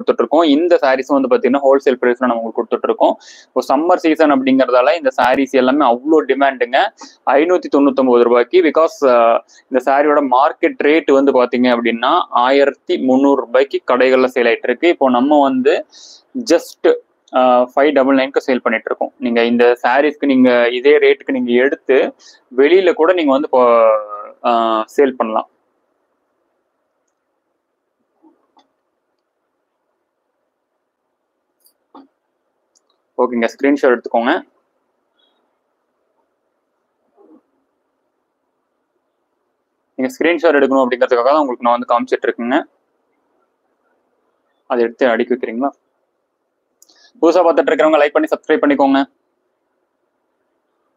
கொடுத்துட்டு இருக்கோம். இந்த சாரீஸ் வந்து பாத்தீங்கன்னா ஹோல்சேல் பிரைஸ்ல நம்ம உங்களுக்கு கொடுத்துட்டு இருக்கோம். இப்போ சம்மர் சீசன் அப்படிங்கறதால இந்த சாரீஸ் எல்லாமே அவ்வளோ டிமாண்டுங்க. 599 ரூபாய்க்கு. பிகாஸ் இந்த சாரியோட மார்க்கெட் ரேட் வந்து பாத்தீங்க அப்படின்னா 1300 ரூபாய்க்கு கடைகள்ல சேல் ஆயிட்டு இருக்கு. இப்போ நம்ம வந்து ஜஸ்ட் 599க்கு சேல் பண்ணிட்டு இருக்கோம். நீங்க இந்த சாரீஸ்க்கு நீங்க இதே ரேட்டுக்கு நீங்க எடுத்து வெளியில கூட நீங்க வந்து சேல் பண்ணலாம். ஓகேங்க, ஸ்கிரீன்ஷாட் எடுத்துக்கோங்க. நீங்க ஸ்கிரீன்ஷாட் எடுக்கணும் அப்படிங்கிறதுக்காக தான் உங்களுக்கு நான் வந்து காமிச்சிட்டு இருக்குங்க. அதை எடுத்து அடிக்க வைக்கிறீங்களா? புதுசா பார்த்துட்டு இருக்கிறவங்க லைக் பண்ணி சப்ஸ்கிரைப் பண்ணிக்கோங்க.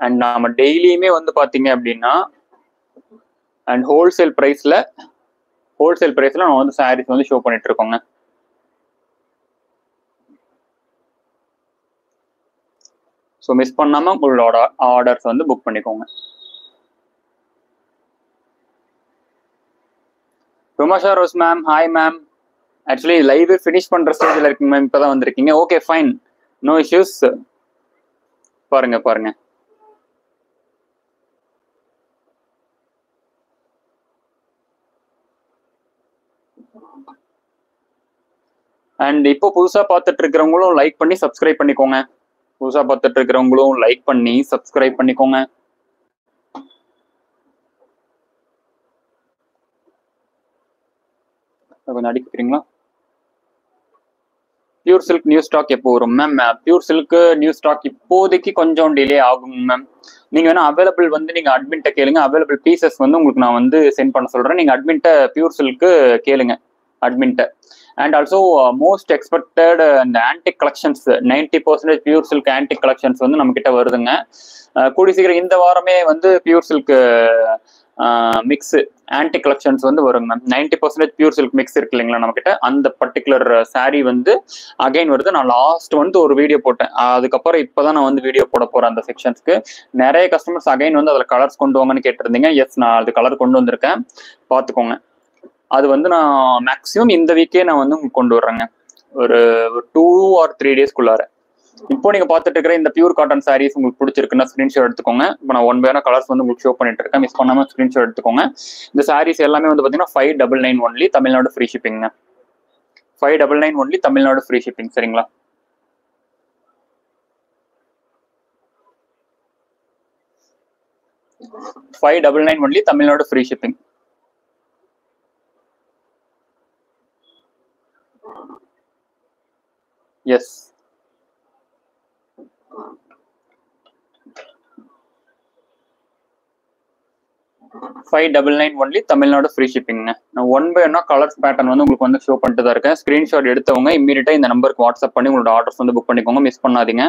அண்ட் நாம டெய்லியுமே வந்து பாத்தீங்க அப்படின்னா அண்ட் ஹோல்சேல் பிரைஸ்ல நம்ம வந்து சாரீஸ் வந்து ஷோ பண்ணிட்டு இருக்கோங்க. ஸோ மிஸ் பண்ணாம உங்களோட ஆர்டர்ஸ் வந்து புக் பண்ணிக்கோங்க. ரோமாஷா Rose ma'am, hi ma'am. Actually live finish பண்ற ஸ்டேஜ்ல இருக்குங்க மேம். இப்பதான் வந்திருக்கீங்க. Okay fine, no issues. பாருங்க. அண்ட் இப்போ புதுசா பார்த்துட்டு இருக்கிறவங்களும் லைக் பண்ணி சப்ஸ்கிரைப் பண்ணிக்கோங்க. கொஞ்சம் அடிக்கிறீங்களா? பியூர் சில்க் நியூ ஸ்டாக் எப்போ வரும் ma'am? Pure silk new stock இப்போதைக்கு கொஞ்சம் டிலே ஆகும் மேம். நீங்க வேணா அவைலபிள் வந்து நீங்க அட்மின்ட்ட கேளுங்க. அவைலபிள் பீசஸ் வந்து உங்களுக்கு நான் வந்து சென்ட் பண்ண சொல்றேன். நீங்க அட்மின்ட்ட பியூர் சில்க்கு கேளுங்க அட்மின்ட்ட. அண்ட் ஆல்சோ மோஸ்ட் எக்ஸ்பெக்டட் இந்த antique collections 90% pure silk antique collections வந்து நம்ம கிட்ட வருதுங்க. கூடி சீக்கிரம் இந்த வாரமே வந்து pure silk mix antique collections வந்து வருங்க மேம். 90% பியூர் சில்க் மிக்ஸ் இருக்கு இல்லைங்களா நம்ம கிட்ட, அந்த பர்டிகுலர் சாரீ வந்து அகைன் வருது. நான் லாஸ்ட் வந்து ஒரு வீடியோ போட்டேன். அதுக்கப்புறம் இப்பதான் நான் வந்து வீடியோ போட போறேன் அந்த செக்ஷன்ஸ்க்கு. நிறைய கஸ்டமர்ஸ் அகைன் வந்து அதுல கலர்ஸ் கொண்டு வாங்கன்னு கேட்டிருந்தீங்க. எஸ், நான் அது கலர் கொண்டு வந்திருக்கேன், பாத்துக்கோங்க. அது வந்து நான் மேக்ஸிமம் இந்த வீக்கே நான் வந்து உங்களுக்கு கொண்டு வர்றேங்க, ஒரு 2 or 3 டேஸ்க்குள்ளார. இப்போ நீங்க பார்த்துட்டு இருக்கிற இந்த பியூர் காட்டன் சாரீஸ் உங்களுக்கு பிடிச்சிருக்குன்னா ஸ்கிரீன்ஷாட் எடுத்துக்கோங்க. இப்போ நான் 1 by 1 கலர்ஸ் வந்து உங்களுக்கு ஷோ பண்ணிட்டு இருக்கேன். மிஸ் பண்ணாம ஸ்கிரீன்ஷாட் எடுத்துக்கோங்க. இந்த சாரீஸ் எல்லாமே வந்து பாத்தீங்கன்னா 599 only, Tamil Nadu free shipping. 599 only, Tamil Nadu free shipping. சரிங்களா? $599 only, Tamil Nadu free shipping. Yes, $599 only, Tamil Nadu free shipping. நான் 1 by 1 கலர்ஸ் பேட்டர்ன் வந்து உங்களுக்கு வந்து ஷோ பண்ணிட்டு தான் இருக்கேன். ஸ்கிரீன்ஷாட் எடுத்தவங்க இம்மீடியட்டா இந்த நம்பருக்கு வாட்ஸ்அப் பண்ணி உங்களோட ஆர்டர்ஸ் வந்து புக் பண்ணிக்கோங்க. மிஸ் பண்ணாதீங்க.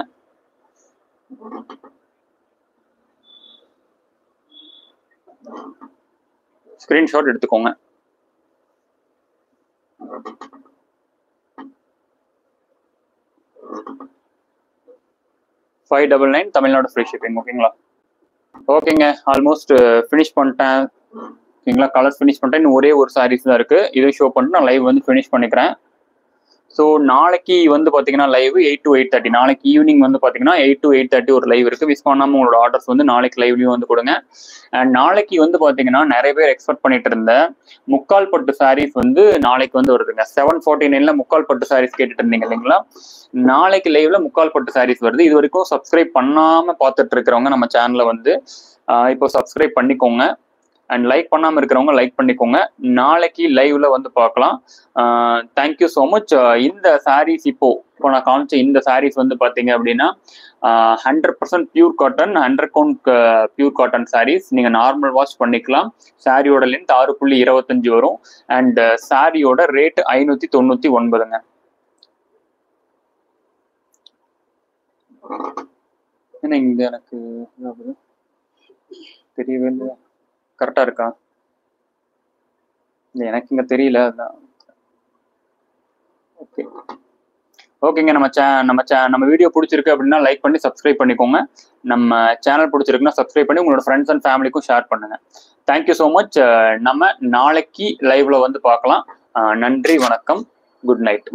ஸ்கிரீன்ஷாட் எடுத்துக்கோங்க. $599 தமிழ்நாடு ஃப்ரீ ஷிப்பிங். ஓகேங்களா? ஓகேங்க, ஆல்மோஸ்ட் ஃபினிஷ் பண்ணிட்டேன். ஓகேங்களா? கலர்ஸ் ஃபினிஷ் பண்ணிட்டேன். இன்னும் ஒரே ஒரு சாரீஸ் தான் இருக்கு. இதை ஷோ பண்ணிட்டு நான் லைவ் வந்து ஃபினிஷ் பண்ணிக்கிறேன். ஸோ நாளைக்கு வந்து பார்த்தீங்கன்னா லைவ் 8 to 8:30. நாளைக்கு ஈவினிங் வந்து பார்த்தீங்கன்னா 8 to 8:30 ஒரு லைவ் இருக்கு. மிஸ் பண்ணாமல் உங்களோட ஆர்டர்ஸ் வந்து நாளைக்கு லைவ்லையும் வந்து கொடுங்க. அண்ட் நாளைக்கு வந்து பார்த்தீங்கன்னா நிறைய பேர் எக்ஸ்பெக்ட் பண்ணிட்டு இருந்த முக்கால் பட்டு சாரீஸ் வந்து நாளைக்கு வந்து வருதுங்க. 749ல முக்கால் பட்டு சாரீஸ் கேட்டுட்டு இருந்தீங்க இல்லைங்களா? நாளைக்கு லைவ்ல முக்கால் பட்டு சாரீஸ் வருது. இது வரைக்கும் சப்ஸ்கிரைப் பண்ணாம பார்த்துட்டு இருக்கிறவங்க நம்ம சேனலை வந்து இப்போ சப்ஸ்கிரைப் பண்ணிக்கோங்க. அண்ட் லைக் பண்ணாம இருக்கிறவங்க லைக் பண்ணிக்கோங்க. நாளைக்கு லைவ்ல வந்து பார்க்கலாம். Thank you so much. இந்த சாரீஸ் இப்போ நான் காமிச்ச இந்த சாரீஸ் வந்து பாத்தீங்க அப்படின்னா 100% pure cotton, 100 count pure cotton saris. நீங்க நார்மல் வாஷ் பண்ணிக்கலாம். சாரியோட லென்த் 6.25 வரும். அண்ட் சாரியோட ரேட் 599ங்க. ஏன்னா இங்க எனக்கு தெரியவே இல்லை. கரெக்டா இருக்கா? எனக்கு இங்க தெரியல. அதான். ஓகே, ஓகேங்க. நம்ம வீடியோ பிடிச்சிருக்கு அப்படின்னா லைக் பண்ணி சப்ஸ்கிரைப் பண்ணிக்கோங்க. நம்ம சேனல் பிடிச்சிருக்குன்னா சப்ஸ்கிரைப் பண்ணி உங்களோட ஃப்ரெண்ட்ஸ் அண்ட் ஃபேமிலிக்கும் ஷேர் பண்ணுங்க. Thank you so much. நம்ம நாளைக்கு லைவ்ல வந்து பார்க்கலாம். நன்றி, வணக்கம், குட் நைட்.